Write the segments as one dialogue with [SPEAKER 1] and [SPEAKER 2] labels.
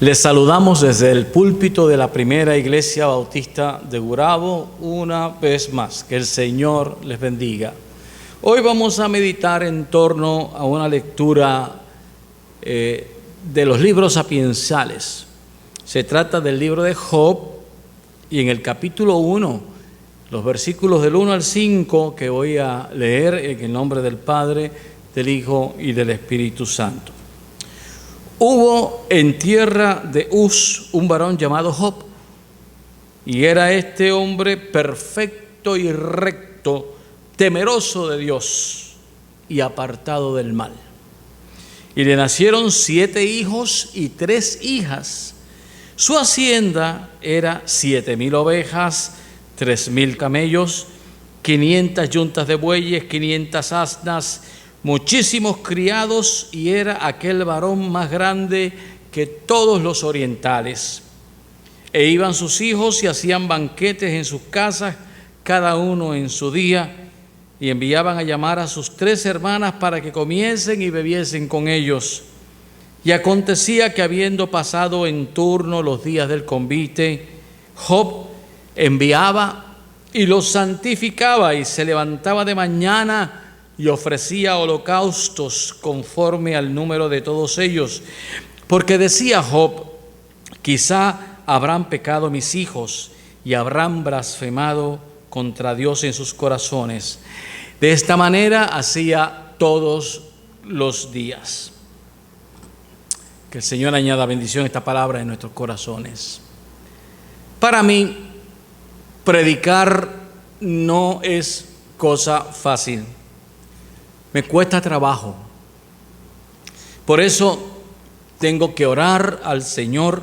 [SPEAKER 1] Les saludamos desde el púlpito de la Primera Iglesia Bautista de Gurabo una vez más. Que el Señor les bendiga. Hoy vamos a meditar en torno a una lectura de los libros sapiensales. Se trata del libro de Job y en el capítulo 1, los versículos del 1 al 5 que voy a leer en el nombre del Padre, del Hijo y del Espíritu Santo. Hubo en tierra de Uz un varón llamado Job, y era este hombre perfecto y recto, temeroso de Dios y apartado del mal. Y le nacieron 7 hijos y 3 hijas. Su hacienda era 7,000 ovejas, 3,000 camellos, 500 yuntas de bueyes, 500 asnas, muchísimos criados, y era aquel varón más grande que todos los orientales. E iban sus hijos y hacían banquetes en sus casas, cada uno en su día, y enviaban a llamar a sus 3 hermanas para que comiesen y bebiesen con ellos. Y acontecía que, habiendo pasado en turno los días del convite, Job enviaba y los santificaba, y se levantaba de mañana y ofrecía holocaustos conforme al número de todos ellos. Porque decía Job: quizá habrán pecado mis hijos y habrán blasfemado contra Dios en sus corazones. De esta manera hacía todos los días. Que el Señor añada bendición a esta palabra en nuestros corazones. Para mí, predicar no es cosa fácil. Me cuesta trabajo. Por eso tengo que orar al Señor,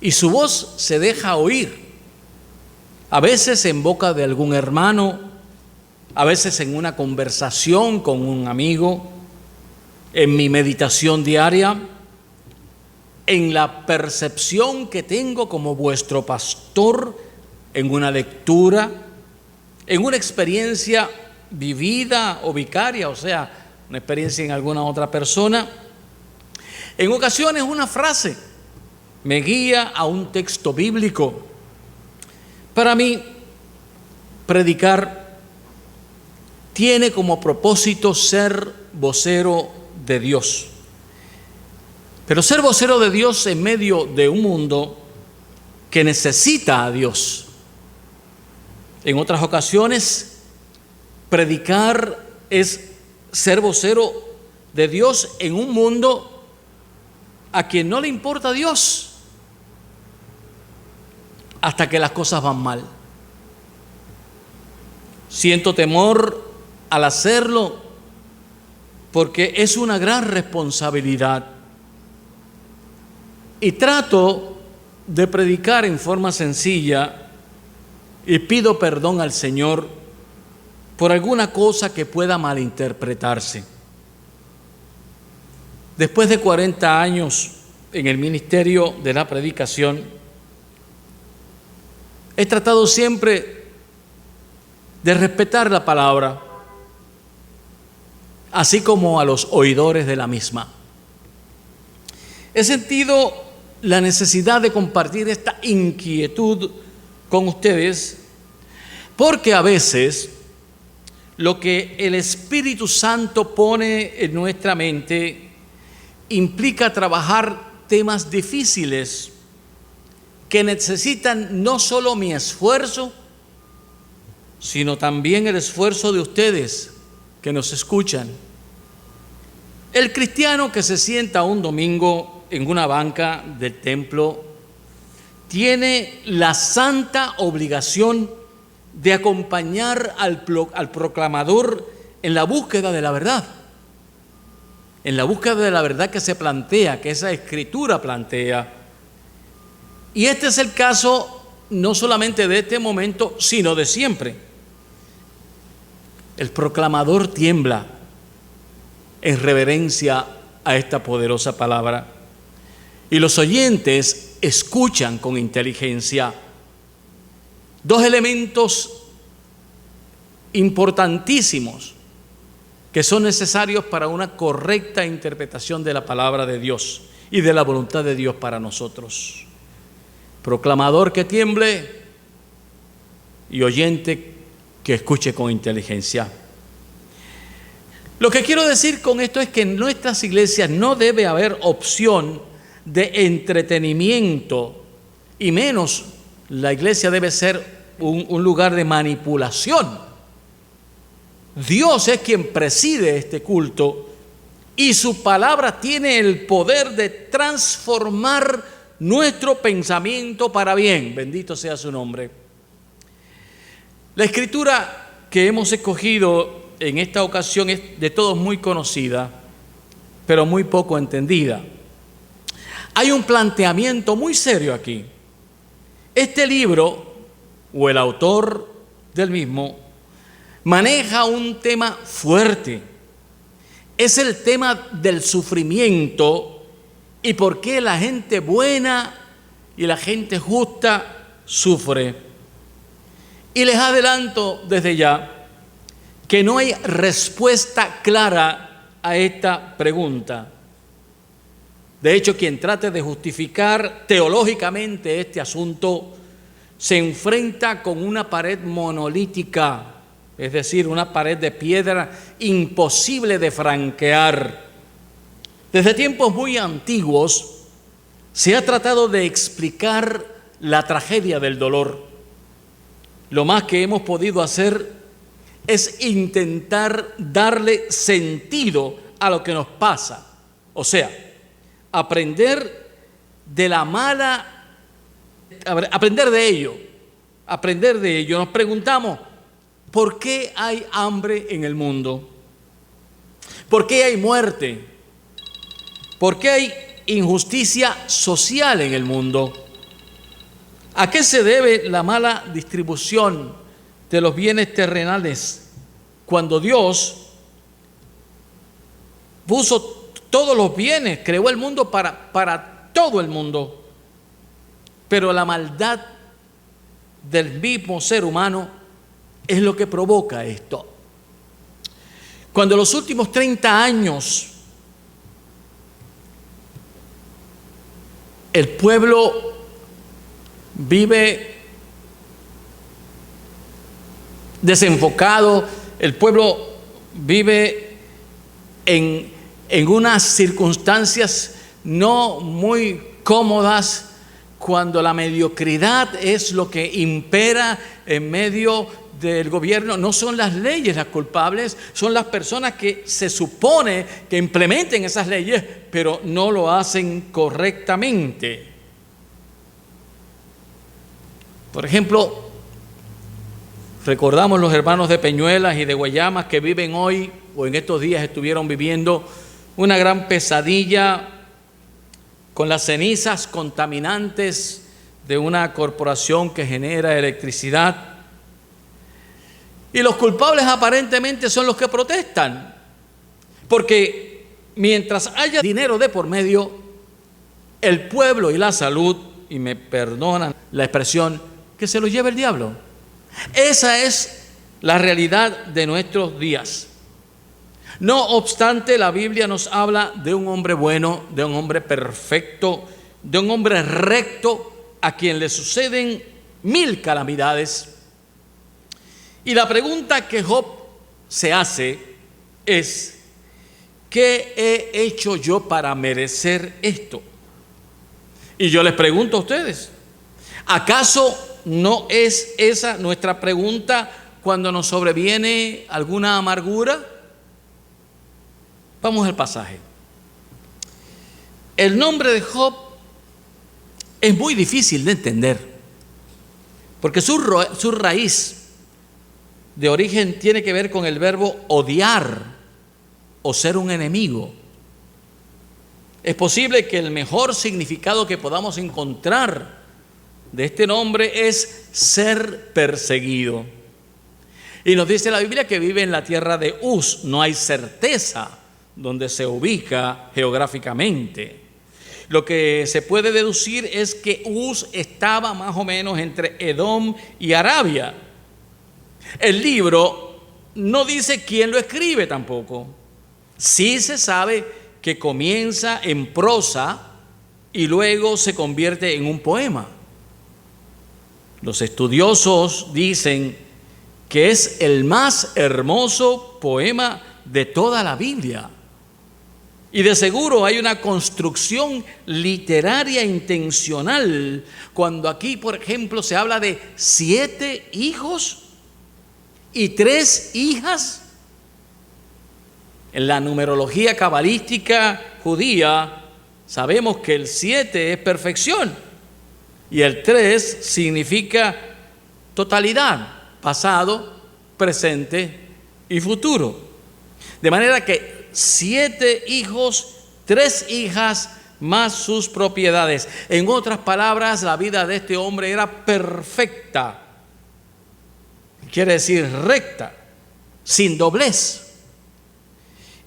[SPEAKER 1] y su voz se deja oír. A veces en boca de algún hermano, a veces en una conversación con un amigo, en mi meditación diaria, en la percepción que tengo como vuestro pastor, en una lectura, en una experiencia vivida o vicaria, o sea, una experiencia en alguna otra persona. En ocasiones una frase me guía a un texto bíblico. Para mí, predicar tiene como propósito ser vocero de Dios. Pero ser vocero de Dios en medio de un mundo que necesita a Dios. En otras ocasiones, predicar es ser vocero de Dios en un mundo a quien no le importa a Dios hasta que las cosas van mal. Siento temor al hacerlo porque es una gran responsabilidad, y trato de predicar en forma sencilla y pido perdón al Señor por alguna cosa que pueda malinterpretarse. Después de 40 años en el ministerio de la predicación, he tratado siempre de respetar la palabra, así como a los oidores de la misma. He sentido la necesidad de compartir esta inquietud con ustedes, porque a veces lo que el Espíritu Santo pone en nuestra mente implica trabajar temas difíciles que necesitan no solo mi esfuerzo, sino también el esfuerzo de ustedes que nos escuchan. El cristiano que se sienta un domingo en una banca del templo tiene la santa obligación de acompañar al proclamador en la búsqueda de la verdad, en la búsqueda de la verdad que se plantea, que esa escritura plantea. Y este es el caso no solamente de este momento, sino de siempre. El proclamador tiembla en reverencia a esta poderosa palabra, y los oyentes escuchan con inteligencia. 2 elementos importantísimos que son necesarios para una correcta interpretación de la palabra de Dios. y de la voluntad de Dios para nosotros. Proclamador que tiemble y oyente que escuche con inteligencia. Lo que quiero decir con esto es que en nuestras iglesias no debe haber opción de entretenimiento, y menos la iglesia debe ser un lugar de manipulación. Dios es quien preside este culto y su palabra tiene el poder de transformar nuestro pensamiento para bien. Bendito sea su nombre. La escritura que hemos escogido en esta ocasión es de todos muy conocida, pero muy poco entendida. Hay un planteamiento muy serio aquí. Este libro, o el autor del mismo, maneja un tema fuerte. Es el tema del sufrimiento y por qué la gente buena y la gente justa sufre. Y les adelanto desde ya que no hay respuesta clara a esta pregunta. De hecho, quien trate de justificar teológicamente este asunto se enfrenta con una pared monolítica, es decir, una pared de piedra imposible de franquear. Desde tiempos muy antiguos se ha tratado de explicar la tragedia del dolor. Lo más que hemos podido hacer es intentar darle sentido a lo que nos pasa. O sea, aprender de ello. Nos preguntamos, ¿por qué hay hambre en el mundo? ¿Por qué hay muerte? ¿Por qué hay injusticia social en el mundo? ¿A qué se debe la mala distribución de los bienes terrenales cuando Dios puso todos los bienes, creó el mundo para todo el mundo? Pero la maldad del mismo ser humano es lo que provoca esto. Cuando en los últimos 30 años el pueblo vive desenfocado, el pueblo vive en unas circunstancias no muy cómodas, cuando la mediocridad es lo que impera en medio del gobierno. No son las leyes las culpables, son las personas que se supone que implementen esas leyes, pero no lo hacen correctamente. Por ejemplo, recordamos los hermanos de Peñuelas y de Guayamas que viven hoy, o en estos días estuvieron viviendo, una gran pesadilla con las cenizas contaminantes de una corporación que genera electricidad. Y los culpables aparentemente son los que protestan, porque mientras haya dinero de por medio, el pueblo y la salud, y me perdonan la expresión, que se lo lleve el diablo. Esa es la realidad de nuestros días. No obstante, la Biblia nos habla de un hombre bueno, de un hombre perfecto, de un hombre recto a quien le suceden 1000 calamidades. Y la pregunta que Job se hace es: ¿qué he hecho yo para merecer esto? Y yo les pregunto a ustedes, ¿acaso no es esa nuestra pregunta cuando nos sobreviene alguna amargura? Vamos al pasaje. El nombre de Job es muy difícil de entender, porque su raíz de origen tiene que ver con el verbo odiar o ser un enemigo. Es posible que el mejor significado que podamos encontrar de este nombre es ser perseguido. Y nos dice la Biblia que vive en la tierra de Uz. No hay certeza donde se ubica geográficamente. Lo que se puede deducir es que Uz estaba más o menos entre Edom y Arabia. El libro no dice quién lo escribe tampoco. Sí se sabe que comienza en prosa y luego se convierte en un poema. Los estudiosos dicen que es el más hermoso poema de toda la Biblia. Y de seguro hay una construcción literaria intencional cuando aquí, por ejemplo, se habla de 7 hijos y 3 hijas. En la numerología cabalística judía sabemos que el 7 es perfección y el 3 significa totalidad, pasado, presente y futuro. De manera que 7 hijos, 3 hijas, más sus propiedades. En otras palabras, la vida de este hombre era perfecta. Quiere decir recta, sin doblez.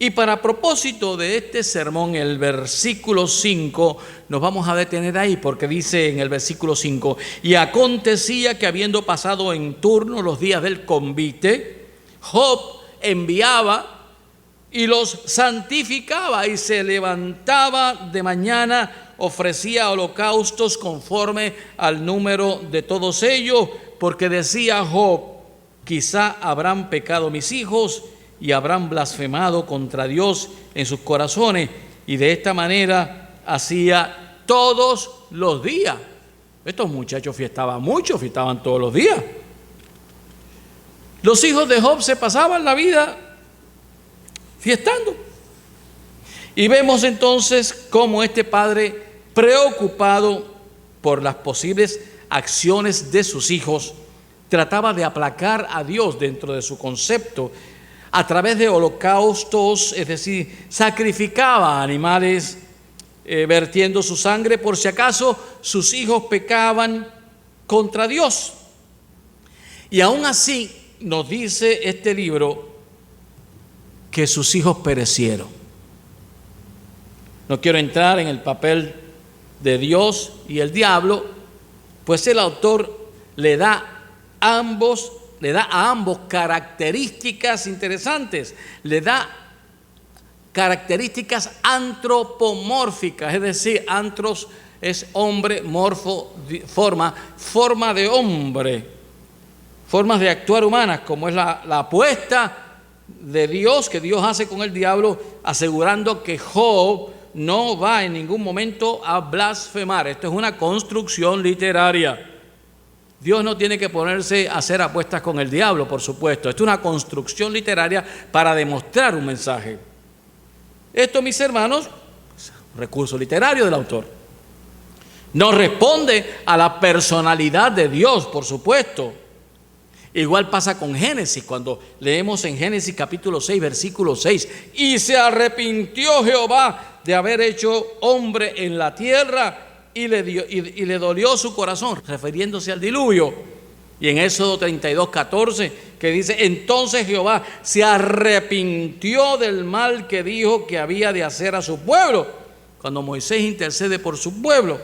[SPEAKER 1] Y para propósito de este sermón, el versículo 5, nos vamos a detener ahí porque dice en el versículo 5: y acontecía que habiendo pasado en turno los días del convite, Job enviaba y los santificaba, y se levantaba de mañana, ofrecía holocaustos conforme al número de todos ellos, porque decía Job: quizá habrán pecado mis hijos y habrán blasfemado contra Dios en sus corazones. Y de esta manera hacía todos los días. Estos muchachos fiestaban mucho, fiestaban todos los días. Los hijos de Job se pasaban la vida fiestando. Y vemos entonces cómo este padre, preocupado por las posibles acciones de sus hijos, trataba de aplacar a Dios dentro de su concepto a través de holocaustos, es decir, sacrificaba animales vertiendo su sangre por si acaso sus hijos pecaban contra Dios. Y aún así nos dice este libro que sus hijos perecieron. No quiero entrar en el papel de Dios y el diablo, pues el autor le da a ambos características interesantes. Le da características antropomórficas, es decir, antros es hombre, morfo, forma de hombre, formas de actuar humanas, como es la apuesta de Dios que Dios hace con el diablo, asegurando que Job no va en ningún momento a blasfemar. Esto es una construcción literaria. Dios no tiene que ponerse a hacer apuestas con el diablo, por supuesto. Esto es una construcción literaria para demostrar un mensaje. Esto, mis hermanos, es un recurso literario del autor. No responde a la personalidad de Dios, por supuesto. Igual pasa con Génesis, cuando leemos en Génesis capítulo 6, versículo 6: y se arrepintió Jehová de haber hecho hombre en la tierra, y le dolió su corazón, refiriéndose al diluvio. Y en Éxodo 32, 14, que dice: entonces Jehová se arrepintió del mal que dijo que había de hacer a su pueblo, cuando Moisés intercede por su pueblo.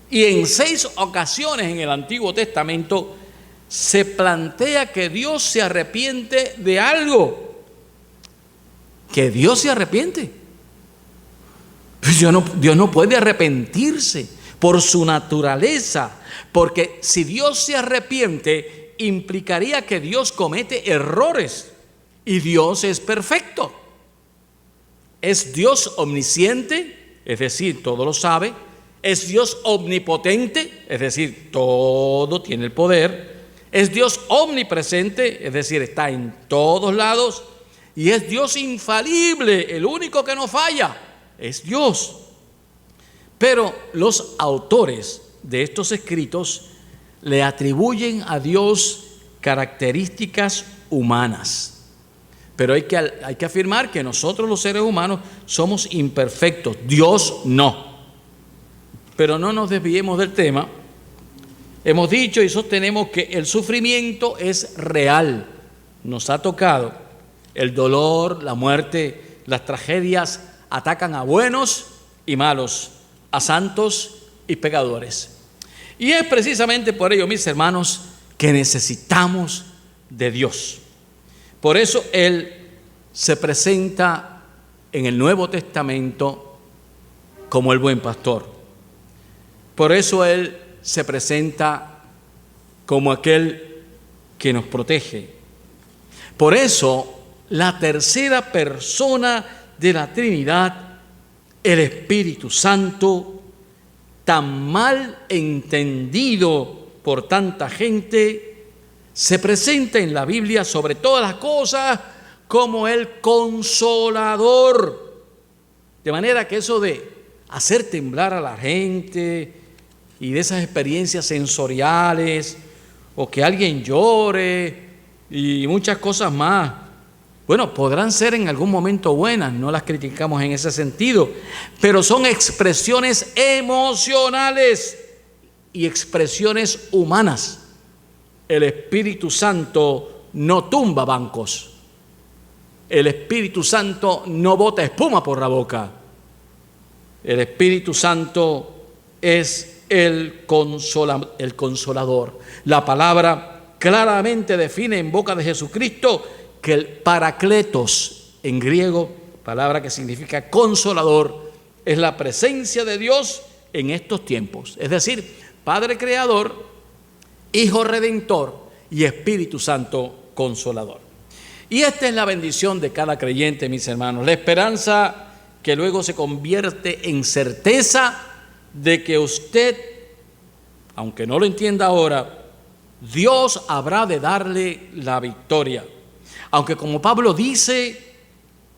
[SPEAKER 1] Y en 6 ocasiones en el Antiguo Testamento se plantea que Dios se arrepiente de algo. Que Dios se arrepiente. Pues Dios no puede arrepentirse por su naturaleza, porque si Dios se arrepiente, implicaría que Dios comete errores, y Dios es perfecto. Es Dios omnisciente, es decir, todo lo sabe. Es Dios omnipotente, es decir, todo tiene el poder. Es Dios omnipresente, es decir, está en todos lados. Y es Dios infalible, el único que no falla es Dios. Pero los autores de estos escritos le atribuyen a Dios características humanas. Pero hay que afirmar que nosotros los seres humanos somos imperfectos, Dios no. Pero no nos desviemos del tema. Hemos dicho y sostenemos que el sufrimiento es real, nos ha tocado. El dolor, la muerte, las tragedias atacan a buenos y malos, a santos y pecadores. Y es precisamente por ello, mis hermanos, que necesitamos de Dios. Por eso Él se presenta en el Nuevo Testamento como el buen pastor. Por eso Él se presenta como aquel que nos protege. Por eso la tercera persona de la Trinidad, el Espíritu Santo, tan mal entendido por tanta gente, se presenta en la Biblia sobre todas las cosas como el Consolador. De manera que eso de hacer temblar a la gente y de esas experiencias sensoriales, o que alguien llore y muchas cosas más, bueno, podrán ser en algún momento buenas, no las criticamos en ese sentido, pero son expresiones emocionales y expresiones humanas. El Espíritu Santo no tumba bancos. El Espíritu Santo no bota espuma por la boca. El Espíritu Santo es el Consolador. La palabra claramente define en boca de Jesucristo que el Parakletos, en griego, palabra que significa consolador, es la presencia de Dios en estos tiempos. Es decir, Padre Creador, Hijo Redentor y Espíritu Santo Consolador. Y esta es la bendición de cada creyente, mis hermanos, la esperanza que luego se convierte en certeza de que usted, aunque no lo entienda ahora, Dios habrá de darle la victoria. Aunque como Pablo dice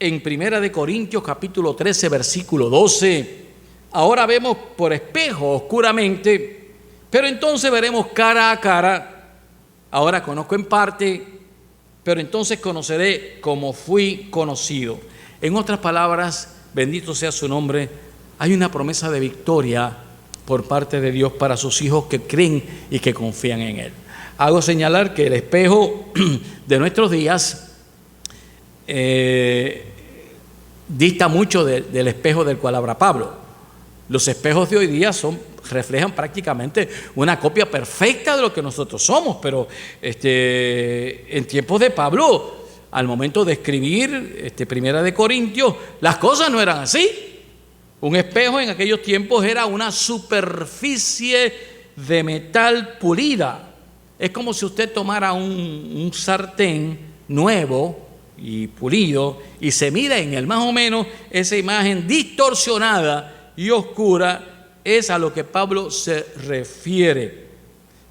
[SPEAKER 1] en 1 Corintios capítulo 13, versículo 12, ahora vemos por espejo oscuramente, pero entonces veremos cara a cara. Ahora conozco en parte, pero entonces conoceré como fui conocido. En otras palabras, bendito sea su nombre, hay una promesa de victoria por parte de Dios para sus hijos que creen y que confían en Él. Hago señalar que el espejo de nuestros días dista mucho del espejo del cual habla Pablo. Los espejos de hoy día reflejan prácticamente una copia perfecta de lo que nosotros somos, pero en tiempos de Pablo, al momento de escribir 1 Corintios, las cosas no eran así. Un espejo en aquellos tiempos era una superficie de metal pulida. Es como si usted tomara un sartén nuevo y pulido y se mira en él, más o menos esa imagen distorsionada y oscura es a lo que Pablo se refiere.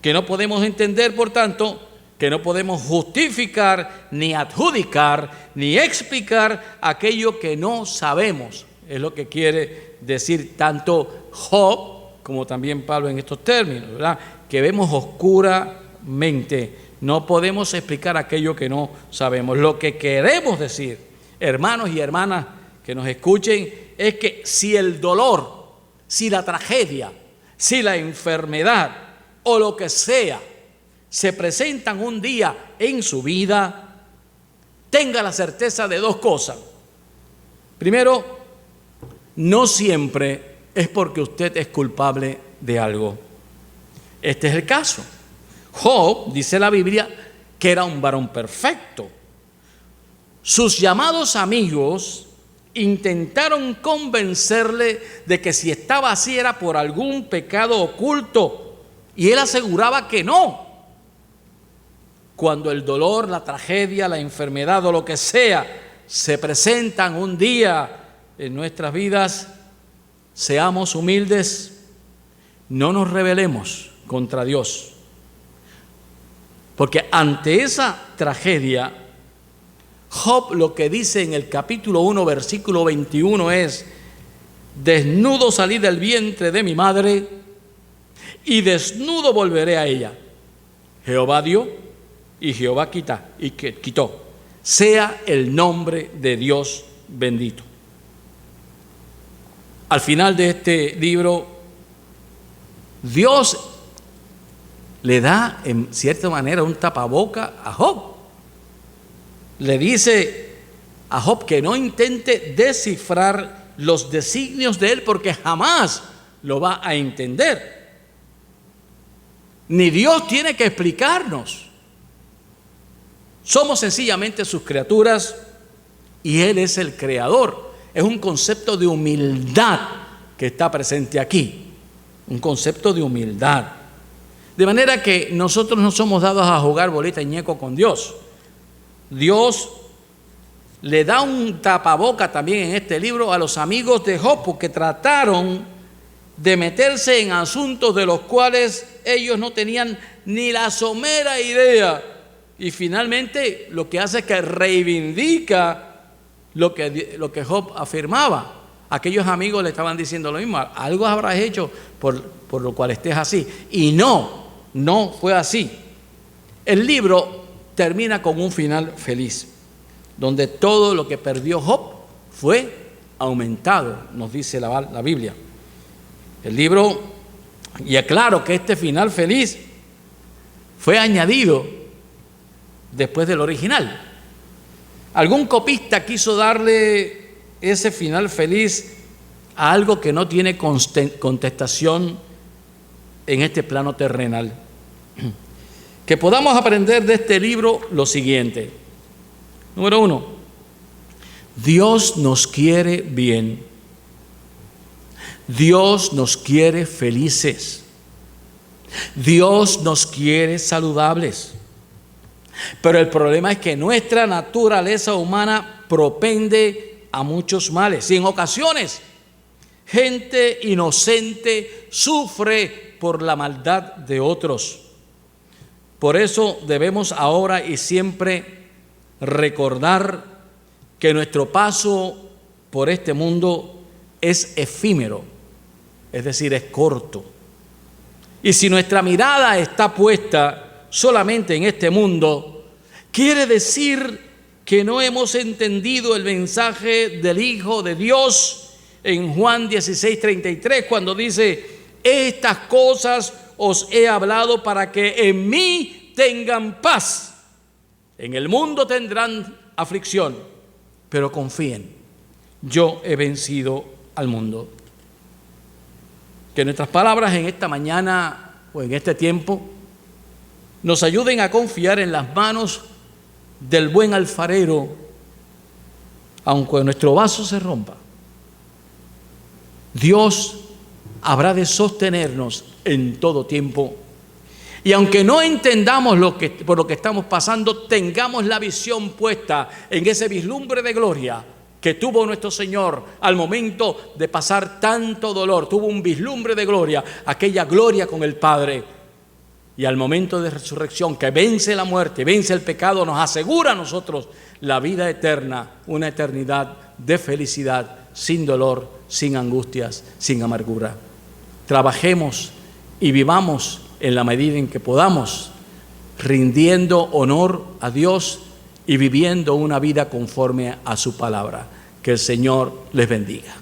[SPEAKER 1] Que no podemos entender, por tanto, que no podemos justificar, ni adjudicar, ni explicar aquello que no sabemos. Es lo que quiere decir tanto Job como también Pablo en estos términos, ¿verdad? Que vemos oscuramente. No podemos explicar aquello que no sabemos. Lo que queremos decir, hermanos y hermanas que nos escuchen, es que si el dolor, si la tragedia, si la enfermedad o lo que sea se presentan un día en su vida, tenga la certeza de dos cosas. Primero, no siempre es porque usted es culpable de algo. Este es el caso. Job, dice la Biblia, que era un varón perfecto. Sus llamados amigos intentaron convencerle de que si estaba así era por algún pecado oculto, y él aseguraba que no. Cuando el dolor, la tragedia, la enfermedad o lo que sea se presentan un día en nuestras vidas, seamos humildes, no nos rebelemos contra Dios. Porque ante esa tragedia, Job lo que dice en el capítulo 1, versículo 21 es: desnudo salí del vientre de mi madre y desnudo volveré a ella. Jehová dio y Jehová quitó. Sea el nombre de Dios bendito. Al final de este libro, Dios le da en cierta manera un tapaboca a Job. Le dice a Job que no intente descifrar los designios de él porque jamás lo va a entender. Ni Dios tiene que explicarnos. Somos sencillamente sus criaturas y Él es el creador. Es un concepto de humildad que está presente aquí. un concepto de humildad. De manera que nosotros no somos dados a jugar bolita y ñeco con Dios. Dios le da un tapaboca también en este libro a los amigos de Job, porque trataron de meterse en asuntos de los cuales ellos no tenían ni la somera idea. Y finalmente lo que hace es que reivindica lo que Job afirmaba. Aquellos amigos le estaban diciendo lo mismo: algo habrás hecho por lo cual estés así. Y no fue así. El libro termina con un final feliz, donde todo lo que perdió Job fue aumentado, nos dice la Biblia. El libro, y aclaro que este final feliz fue añadido después del original. Algún copista quiso darle ese final feliz a algo que no tiene contestación en este plano terrenal. Que podamos aprender de este libro lo siguiente. Número 1, Dios nos quiere bien. Dios nos quiere felices. Dios nos quiere saludables. Pero el problema es que nuestra naturaleza humana propende a muchos males. Y en ocasiones, gente inocente sufre por la maldad de otros. Por eso debemos ahora y siempre recordar que nuestro paso por este mundo es efímero, es decir, es corto. Y si nuestra mirada está puesta solamente en este mundo, quiere decir que no hemos entendido el mensaje del Hijo de Dios en Juan 16:33, cuando dice: estas cosas os he hablado para que en mí tengan paz. En el mundo tendrán aflicción, pero confíen, yo he vencido al mundo. Que nuestras palabras en esta mañana o en este tiempo nos ayuden a confiar en las manos del buen alfarero, aunque nuestro vaso se rompa. Dios habrá de sostenernos en todo tiempo. Y aunque no entendamos por lo que estamos pasando, tengamos la visión puesta en ese vislumbre de gloria que tuvo nuestro Señor al momento de pasar tanto dolor. Tuvo un vislumbre de gloria, aquella gloria con el Padre. Y al momento de resurrección, que vence la muerte, vence el pecado, nos asegura a nosotros la vida eterna, una eternidad de felicidad, sin dolor, sin angustias, sin amargura. Trabajemos y vivamos en la medida en que podamos, rindiendo honor a Dios y viviendo una vida conforme a su palabra. Que el Señor les bendiga.